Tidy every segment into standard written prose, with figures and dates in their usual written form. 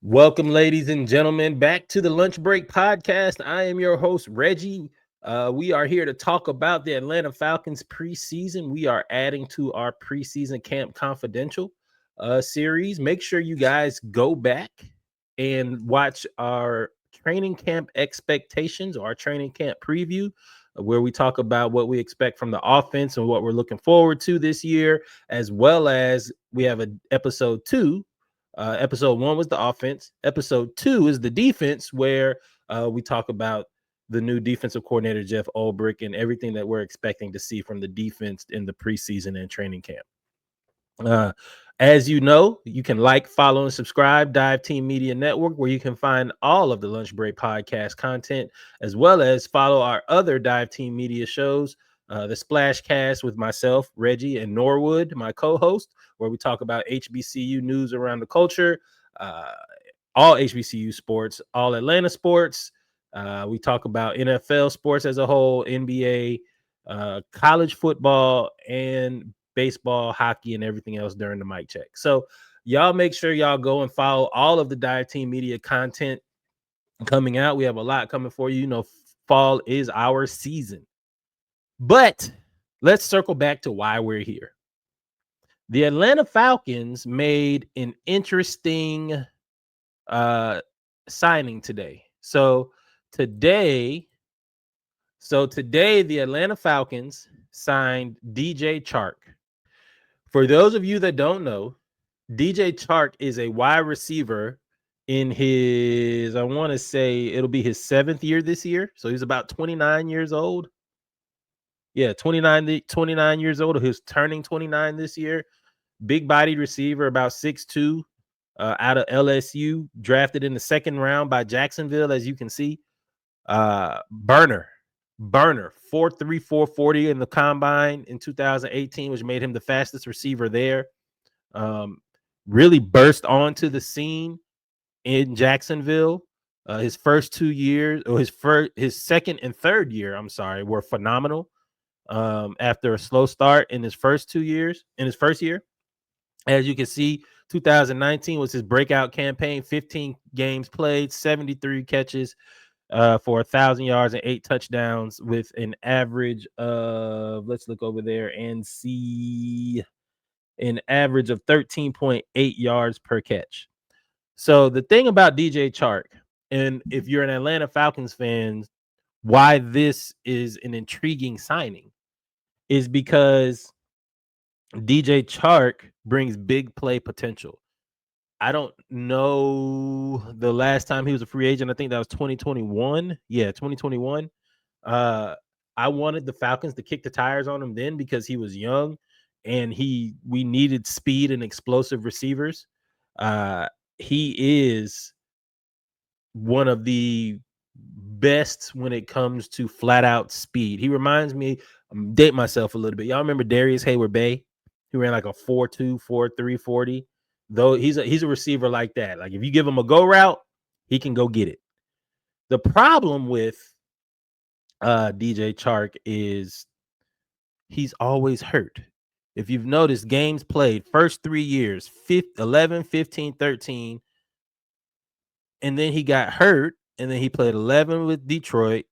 Welcome, ladies and gentlemen, back to the Lunch Break Podcast. I am your host, Reggie. We are here to talk about the Atlanta Falcons preseason. We are adding to our preseason Camp Confidential series. Make sure you guys go back and watch our training camp expectations or our training camp preview, where we talk about what we expect from the offense and what we're looking forward to this year, as well as we have an episode 2. Episode 1 was the offense. Episode 2 is the defense, where we talk about the new defensive coordinator, Jeff Ulbrich, and everything that we're expecting to see from the defense in the preseason and training camp. As you know, you can like, follow, and subscribe Dive Team Media Network, where you can find all of the Lunch Break Podcast content, as well as follow our other Dive Team Media shows, the Splash Cast with myself, Reggie, and Norwood, my co-host, where we talk about HBCU news around the culture, all HBCU sports, all Atlanta sports. We talk about NFL sports as a whole, NBA, college football, and baseball, hockey, and everything else during the mic check. So y'all make sure y'all go and follow all of the Dive Team Media content coming out. We have a lot coming for you. You know, fall is our season. But let's circle back to why we're here. The Atlanta Falcons made an interesting signing today. So today, the Atlanta Falcons signed DJ Chark. For those of you that don't know, DJ Chark is a wide receiver in his, I want to say it'll be his 7th year this year. So he's about 29 years old. Yeah, 29 years old. He's turning 29 this year. Big bodied receiver, about 6'2", out of LSU, drafted in the 2nd round by Jacksonville, as you can see. Burner 4.3, 440 in the combine in 2018, which made him the fastest receiver there. Really burst onto the scene in Jacksonville. His first 2 years, or his 2nd and 3rd year, were phenomenal. After a slow start in his first year, as you can see, 2019 was his breakout campaign. 15 games played, 73 catches for 1,000 yards and 8 touchdowns, with an average of, let's look over there and see, an average of 13.8 yards per catch. So the thing about DJ Chark, and if you're an Atlanta Falcons fan, why this is an intriguing signing is because DJ Chark brings big play potential. I don't know the last time he was a free agent. I think that was 2021. Yeah, 2021. I wanted the Falcons to kick the tires on him then, because he was young and we needed speed and explosive receivers. He is one of the best when it comes to flat out speed. He reminds me, I'm dating myself a little bit. Y'all remember Darius Hayward-Bay? He ran like a 4.2, 4.3 40. Though he's a receiver like that. Like, if you give him a go route, he can go get it. The problem with DJ Chark is he's always hurt. If you've noticed, games played first 3 years, 11, 15, 13, and then he got hurt, and then he played 11 with Detroit,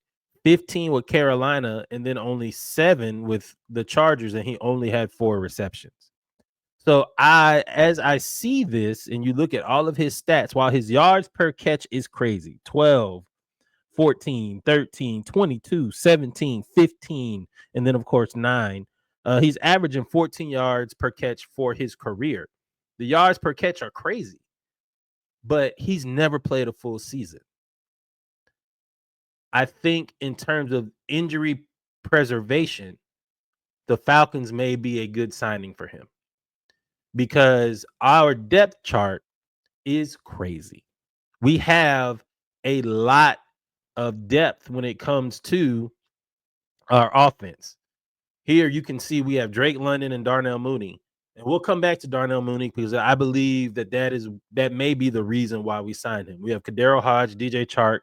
15 with Carolina, and then only 7 with the Chargers, and he only had 4 receptions. So as I see this, and you look at all of his stats, while his yards per catch is crazy, 12, 14, 13, 22, 17, 15, and then, of course, 9. He's averaging 14 yards per catch for his career. The yards per catch are crazy, but he's never played a full season. I think in terms of injury preservation, the Falcons may be a good signing for him, because our depth chart is crazy. We have a lot of depth when it comes to our offense. Here you can see we have Drake London and Darnell Mooney. And we'll come back to Darnell Mooney, because I believe that may be the reason why we signed him. We have Kadero Hodge, DJ Chark,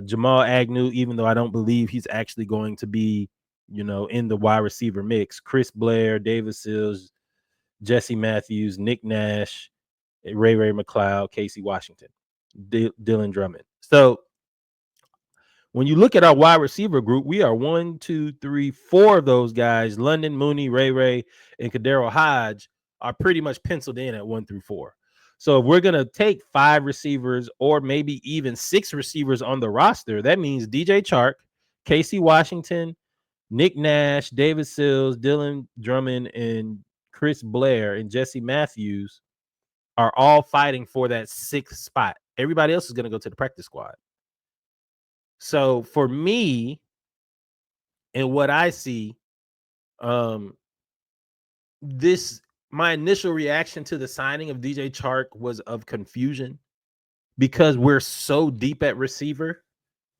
Jamal Agnew, even though I don't believe he's actually going to be, in the wide receiver mix. Chris Blair, David Sills, Jesse Matthews, Nick Nash, Ray McLeod, Casey Washington, Dylan Drummond. So when you look at our wide receiver group, we are 1, 2, 3, 4 of those guys. London, Mooney, Ray, and Kadero Hodge are pretty much penciled in at 1 through 4. So if we're going to take 5 receivers or maybe even 6 receivers on the roster, that means DJ Chark, Casey Washington, Nick Nash, David Sills, Dylan Drummond, and Chris Blair and Jesse Matthews are all fighting for that 6th spot. Everybody else is going to go to the practice squad. So for me, and what I see, my initial reaction to the signing of DJ Chark was of confusion because we're so deep at receiver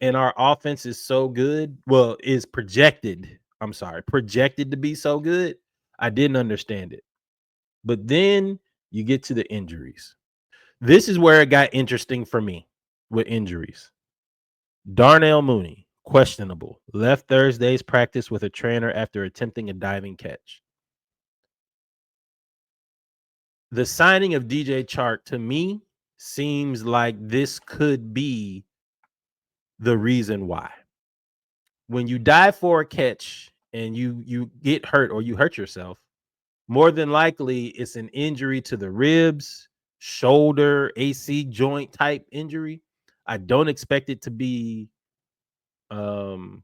and our offense is so good. Well, is projected to be so good. I didn't understand it. But then you get to the injuries. This is where it got interesting for me with injuries. Darnell Mooney, questionable. Left Thursday's practice with a trainer after attempting a diving catch. The signing of DJ Chark, to me, seems like this could be the reason why. When you dive for a catch and you get hurt or you hurt yourself, more than likely it's an injury to the ribs, shoulder, AC joint type injury. I don't expect it to be long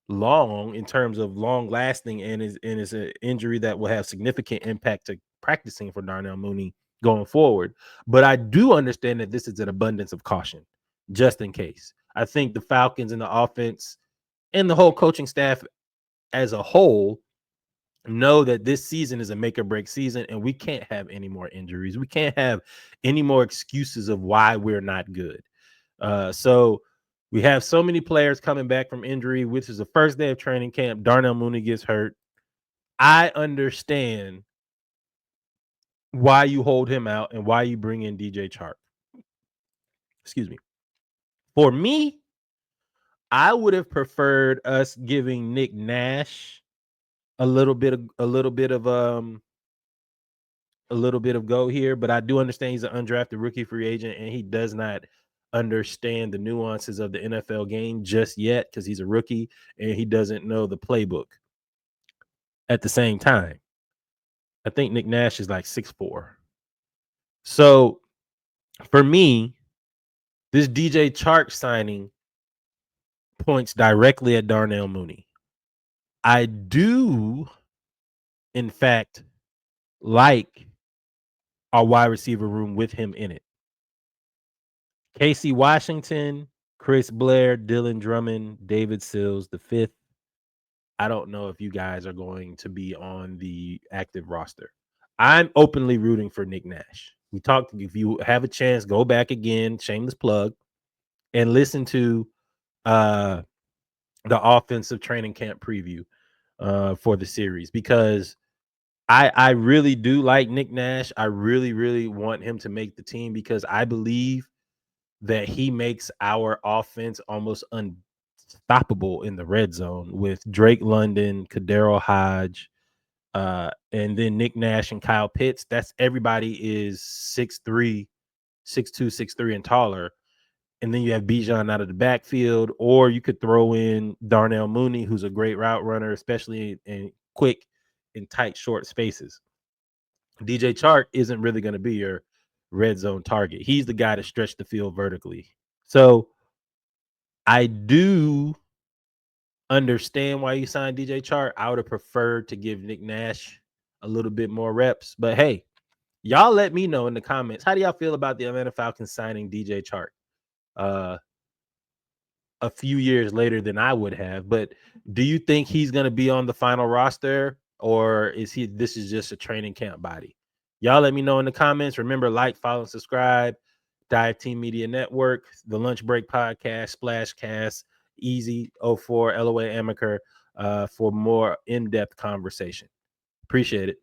in terms of long lasting, and is an injury that will have significant impact to practicing for Darnell Mooney going forward. But I do understand that this is an abundance of caution, just in case. I think the Falcons and the offense and the whole coaching staff as a whole know that this season is a make or break season, and we can't have any more injuries. We can't have any more excuses of why we're not good. So we have so many players coming back from injury, which is the first day of training camp. Darnell Mooney gets hurt. I understand why you hold him out and why you bring in DJ Chark. Excuse me. For me, I would have preferred us giving Nick Nash a little bit of go here, but I do understand he's an undrafted rookie free agent and he does not understand the nuances of the NFL game just yet because he's a rookie and he doesn't know the playbook. At the same time, I think Nick Nash is like 6'4". So for me, this DJ Chark signing points directly at Darnell Mooney. I do, in fact, like our wide receiver room with him in it. Casey Washington, Chris Blair, Dylan Drummond, David Sills, the 5th. I don't know if you guys are going to be on the active roster. I'm openly rooting for Nick Nash. We talked, if you have a chance, go back again, shameless plug, and listen to the offensive training camp preview for the series, because I really do like Nick Nash. I really, really want him to make the team because I believe that he makes our offense almost unstoppable in the red zone with Drake London, Kadero Hodge, and then Nick Nash and Kyle Pitts. That's everybody is 6'3", 6'2", 6'3", and taller. And then you have Bijan out of the backfield, or you could throw in Darnell Mooney, who's a great route runner, especially in quick in tight, short spaces. DJ Chark isn't really going to be your red zone target. He's the guy to stretch the field vertically. So I do understand why you signed DJ Chark. I would have preferred to give Nick Nash a little bit more reps. But hey, y'all let me know in the comments. How do y'all feel about the Atlanta Falcons signing DJ Chark? A few years later than I would have, but do you think he's going to be on the final roster, or this is just a training camp body? Y'all let me know in the comments. Remember, like, follow, and subscribe. Dive Team Media Network, the Lunch Break Podcast, Splashcast, Easy 04, LOA Amaker, for more in-depth conversation. Appreciate it.